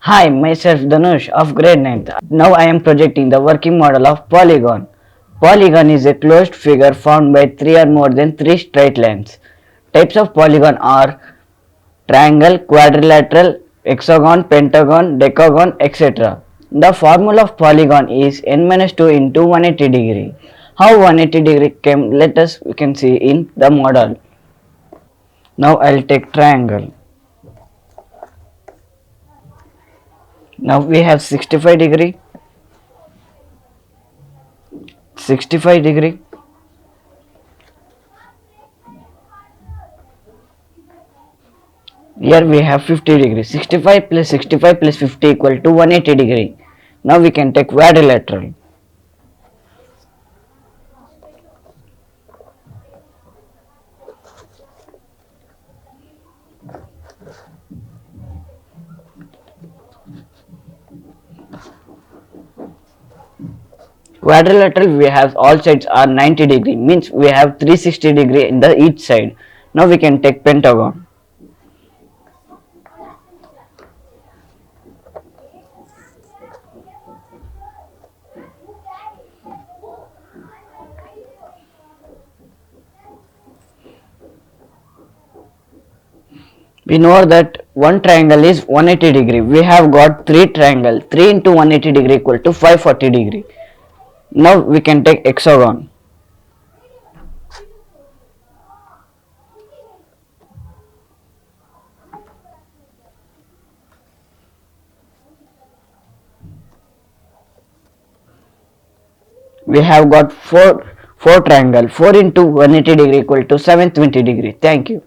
Hi, myself Dhanush of grade 9th. Now I am projecting the working model of Polygon. Polygon is a closed figure formed by three or more than three straight lines. Types of polygon are triangle, quadrilateral, hexagon, pentagon, decagon, etc. The formula of polygon is n minus 2 into 180 degree. How 180 degree came, let us we can see in the model. Now I'll take triangle. Now we have 65 degree, 65 degree. Here we have 50 degree. 65 plus 65 plus 50 equal to 180 degree. Now we can take quadrilateral. Quadrilateral we have all sides are 90 degree, means we have 360 degree in the each side. Now we can take pentagon. We know that one triangle is 180 degree. We have got three triangle. 3 into 180 degree equal to 540 degree. Now we can take hexagon. We have got four triangle. 4 into 180 degree equal to 720 degree. Thank you.